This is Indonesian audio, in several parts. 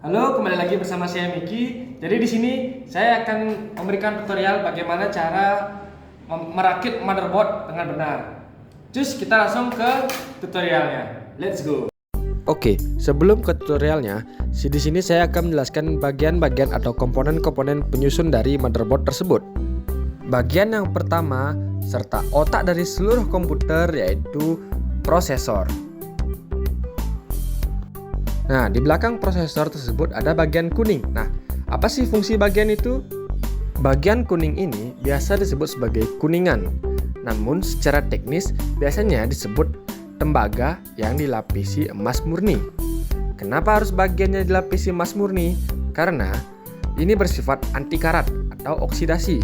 Halo, kembali lagi bersama saya Miki. Jadi di sini saya akan memberikan tutorial bagaimana cara merakit motherboard dengan benar. Cus, kita langsung ke tutorialnya. Let's go. Oke, sebelum ke tutorialnya, di sini saya akan menjelaskan bagian-bagian atau komponen-komponen penyusun dari motherboard tersebut. Bagian yang pertama serta otak dari seluruh komputer yaitu prosesor. Nah, di belakang prosesor tersebut ada bagian kuning. Nah, apa sih fungsi bagian itu? Bagian kuning ini biasa disebut sebagai kuningan. Namun secara teknis biasanya disebut tembaga yang dilapisi emas murni. Kenapa harus bagiannya dilapisi emas murni? Karena ini bersifat anti karat atau oksidasi.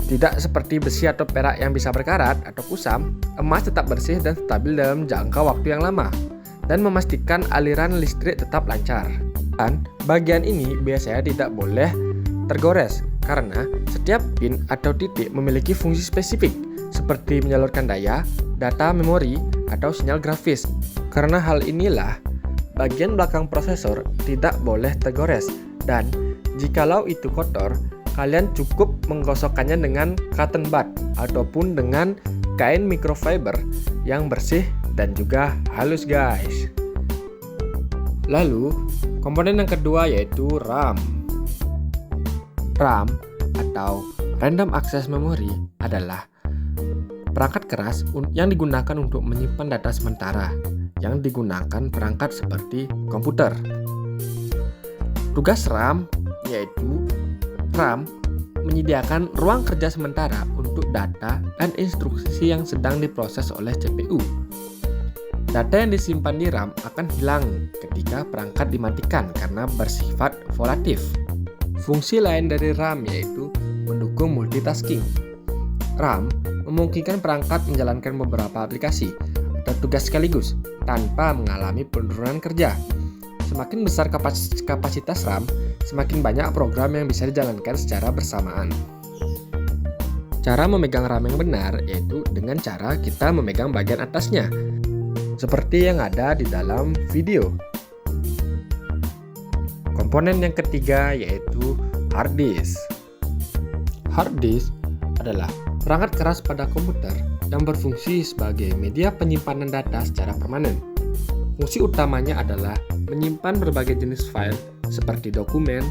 Tidak seperti besi atau perak yang bisa berkarat atau kusam, emas tetap bersih dan stabil dalam jangka waktu yang lama dan memastikan aliran listrik tetap lancar. Dan bagian ini biasanya tidak boleh tergores karena setiap pin atau titik memiliki fungsi spesifik seperti menyalurkan daya, data memori, atau sinyal grafis. Karena hal inilah bagian belakang prosesor tidak boleh tergores, dan jikalau itu kotor, kalian cukup menggosokkannya dengan cotton bud ataupun dengan kain microfiber yang bersih dan juga halus guys. Lalu komponen yang kedua yaitu RAM. RAM atau Random Access Memory adalah perangkat keras yang digunakan untuk menyimpan data sementara yang digunakan perangkat seperti komputer. Tugas RAM yaitu RAM menyediakan ruang kerja sementara untuk data dan instruksi yang sedang diproses oleh CPU. Data yang disimpan di RAM akan hilang ketika perangkat dimatikan karena bersifat volatif. Fungsi lain dari RAM yaitu mendukung multitasking. RAM memungkinkan perangkat menjalankan beberapa aplikasi atau tugas sekaligus tanpa mengalami penurunan kerja. Semakin besar kapasitas RAM, semakin banyak program yang bisa dijalankan secara bersamaan. Cara memegang RAM yang benar yaitu dengan cara kita memegang bagian atasnya, seperti yang ada di dalam video. Komponen yang ketiga yaitu hard disk. Hard disk adalah perangkat keras pada komputer yang berfungsi sebagai media penyimpanan data secara permanen. Fungsi utamanya adalah menyimpan berbagai jenis file seperti dokumen,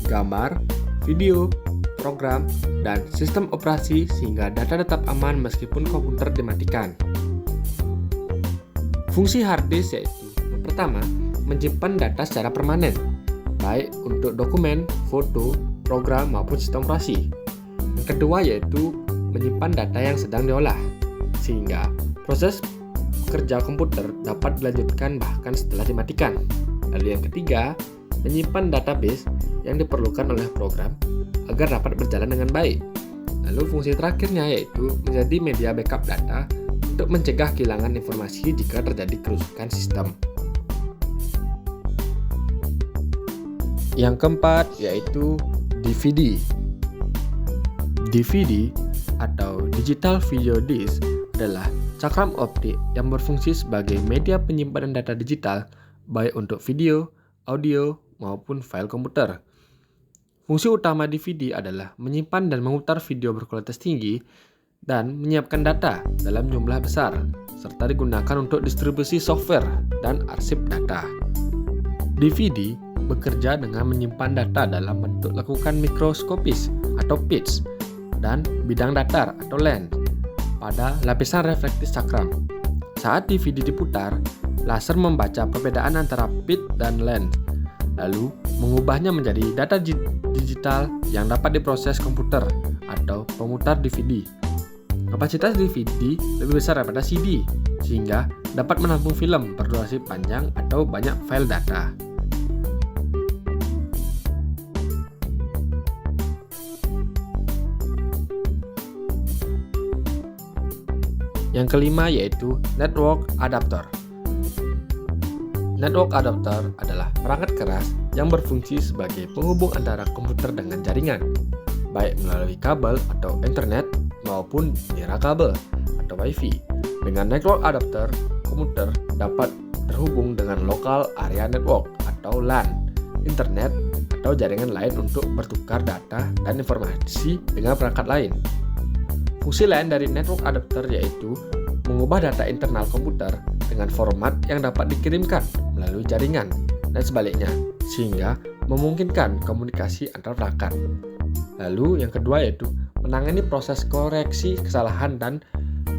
gambar, video, program, dan sistem operasi sehingga data tetap aman meskipun komputer dimatikan. Fungsi hard disk yaitu yang pertama, menyimpan data secara permanen, baik untuk dokumen, foto, program, maupun sistem operasi. Yang kedua yaitu menyimpan data yang sedang diolah, sehingga proses kerja komputer dapat dilanjutkan bahkan setelah dimatikan. Lalu yang ketiga, menyimpan database yang diperlukan oleh program agar dapat berjalan dengan baik. Lalu fungsi terakhirnya yaitu menjadi media backup data untuk mencegah kehilangan informasi jika terjadi kerusakan sistem. Yang keempat yaitu DVD. DVD atau Digital Video Disc adalah cakram optik yang berfungsi sebagai media penyimpanan data digital baik untuk video, audio, maupun file komputer. Fungsi utama DVD adalah menyimpan dan memutar video berkualitas tinggi dan menyiapkan data dalam jumlah besar, serta digunakan untuk distribusi software dan arsip data. DVD bekerja dengan menyimpan data dalam bentuk lekukan mikroskopis atau pitch dan bidang datar atau lens pada lapisan reflektif cakram. Saat DVD diputar, laser membaca perbedaan antara pitch dan lens, lalu mengubahnya menjadi data digital yang dapat diproses komputer atau pemutar DVD. Kapasitas DVD lebih besar daripada CD, sehingga dapat menampung film berdurasi panjang atau banyak file data. Yang kelima yaitu network adapter. Network adapter adalah perangkat keras yang berfungsi sebagai penghubung antara komputer dengan jaringan, baik melalui kabel atau internet maupun nirkabel atau WiFi. Dengan network adapter, komputer dapat terhubung dengan local area network atau LAN internet, atau jaringan lain untuk bertukar data dan informasi dengan perangkat lain. Fungsi lain dari network adapter yaitu mengubah data internal komputer dengan format yang dapat dikirimkan melalui jaringan dan sebaliknya, sehingga memungkinkan komunikasi antar perangkat. Lalu yang kedua yaitu menangani proses koreksi kesalahan dan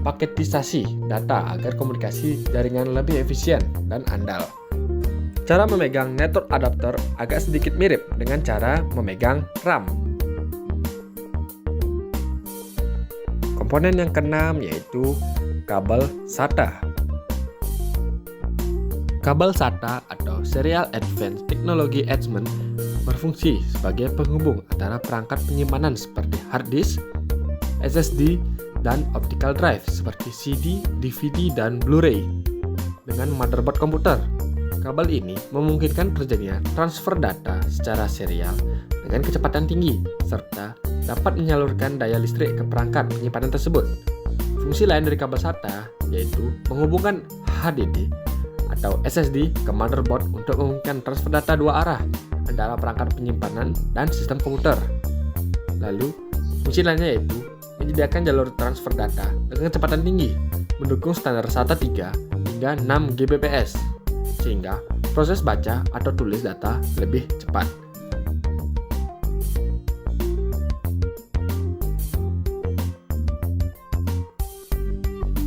paketisasi data agar komunikasi jaringan lebih efisien dan andal. Cara memegang network adapter agak sedikit mirip dengan cara memegang RAM. Komponen yang keenam yaitu kabel SATA. Kabel SATA atau Serial Advanced Technology Attachment berfungsi sebagai penghubung antara perangkat penyimpanan seperti hard disk, SSD, dan optical drive seperti CD, DVD, dan Blu-ray dengan motherboard komputer. Kabel ini memungkinkan terjadinya transfer data secara serial dengan kecepatan tinggi serta dapat menyalurkan daya listrik ke perangkat penyimpanan tersebut. Fungsi lain dari kabel SATA yaitu menghubungkan HDD atau SSD ke motherboard untuk memungkinkan transfer data dua arah antara perangkat penyimpanan dan sistem komputer. Lalu, fungsi lainnya yaitu menyediakan jalur transfer data dengan kecepatan tinggi, mendukung standar SATA 3 hingga 6 Gbps, sehingga proses baca atau tulis data lebih cepat.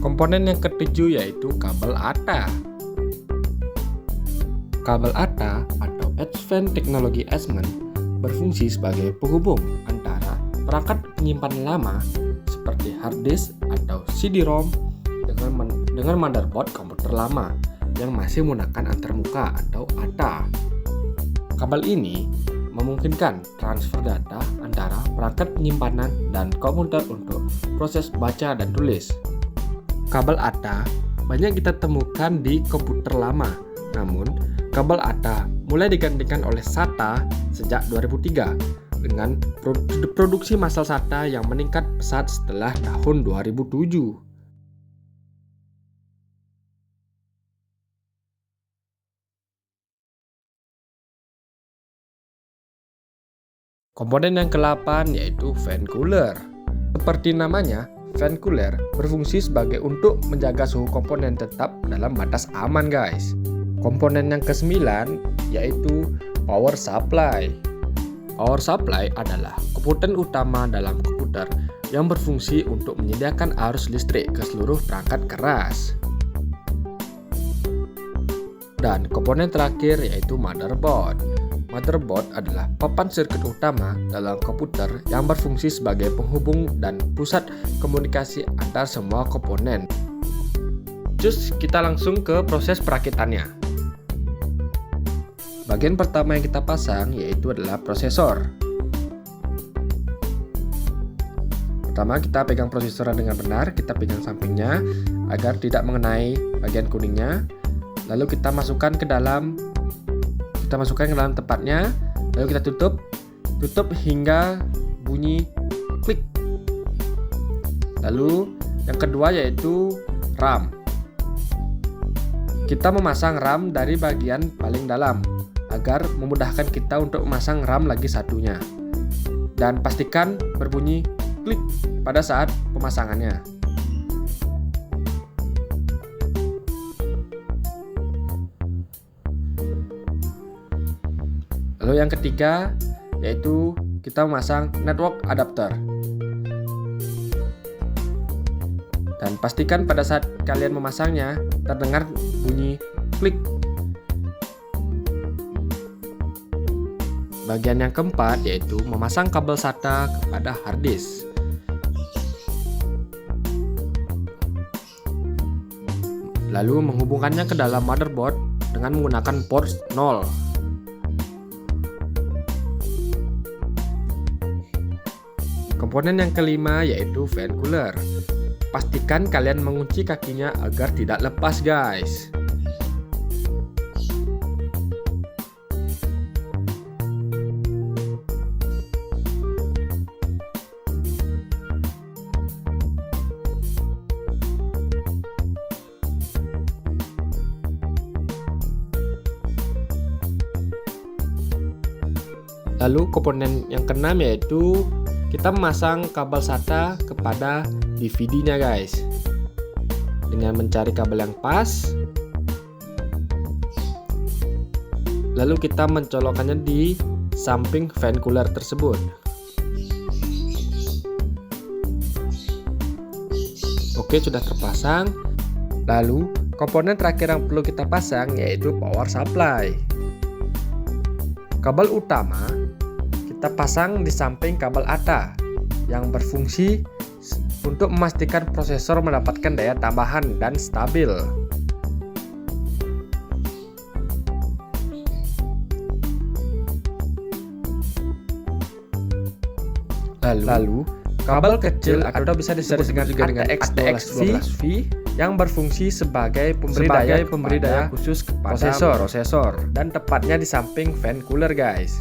Komponen yang ketujuh yaitu kabel ATA. Kabel ATA atau Advanced Technology Attachment berfungsi sebagai penghubung antara perangkat penyimpanan lama seperti hard disk atau CD-ROM dengan motherboard komputer lama yang masih menggunakan antarmuka atau ATA. Kabel ini memungkinkan transfer data antara perangkat penyimpanan dan komputer untuk proses baca dan tulis. Kabel ATA banyak kita temukan di komputer lama, namun kabel ATA mulai digantikan oleh SATA sejak 2003 dengan produksi massal SATA yang meningkat pesat setelah tahun 2007. Komponen yang ke-8 yaitu fan cooler. Seperti namanya, fan cooler berfungsi sebagai untuk menjaga suhu komponen tetap dalam batas aman, guys. Komponen yang ke-9 yaitu power supply. Power supply adalah komponen utama dalam komputer yang berfungsi untuk menyediakan arus listrik ke seluruh perangkat keras. Dan komponen terakhir yaitu motherboard. Motherboard adalah papan sirkuit utama dalam komputer yang berfungsi sebagai penghubung dan pusat komunikasi antar semua komponen. Cus, kita langsung ke proses perakitannya. Bagian pertama yang kita pasang yaitu adalah prosesor. Pertama kita pegang prosesor dengan benar, kita pegang sampingnya agar tidak mengenai bagian kuningnya. Lalu kita masukkan ke dalam tempatnya, lalu kita tutup hingga bunyi klik. Lalu yang kedua yaitu RAM. Kita memasang RAM dari bagian paling dalam agar memudahkan kita untuk memasang RAM lagi satunya, dan pastikan berbunyi klik pada saat pemasangannya. Lalu yang ketiga yaitu kita memasang network adapter. Dan pastikan pada saat kalian memasangnya terdengar bunyi klik. Bagian yang keempat yaitu memasang kabel SATA kepada hard disk. Lalu menghubungkannya ke dalam motherboard dengan menggunakan port 0. Komponen yang kelima yaitu fan cooler. Pastikan kalian mengunci kakinya agar tidak lepas, guys. Lalu komponen yang keenam yaitu kita memasang kabel SATA kepada DVD-nya guys. Dengan mencari kabel yang pas, lalu kita mencolokkannya di samping fan cooler tersebut. Oke, sudah terpasang. Lalu komponen terakhir yang perlu kita pasang yaitu power supply. Kabel utama kita pasang di samping kabel ATA yang berfungsi untuk memastikan prosesor mendapatkan daya tambahan dan stabil. Lalu kabel kecil atau bisa disebut juga dengan ATX12V yang berfungsi sebagai pemberi daya khusus kepada prosesor dan tepatnya di samping fan cooler guys.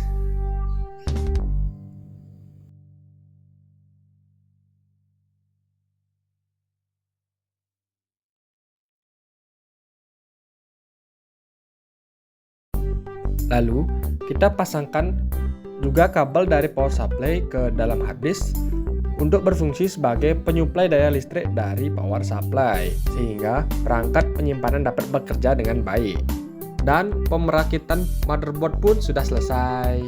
Lalu kita pasangkan juga kabel dari power supply ke dalam hard disk untuk berfungsi sebagai penyuplai daya listrik dari power supply, sehingga perangkat penyimpanan dapat bekerja dengan baik. Dan pemerakitan motherboard pun sudah selesai.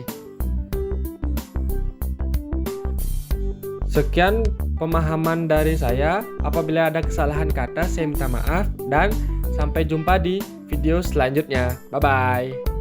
Sekian pemahaman dari saya. Apabila ada kesalahan kata, saya minta maaf dan sampai jumpa di video selanjutnya. Bye bye.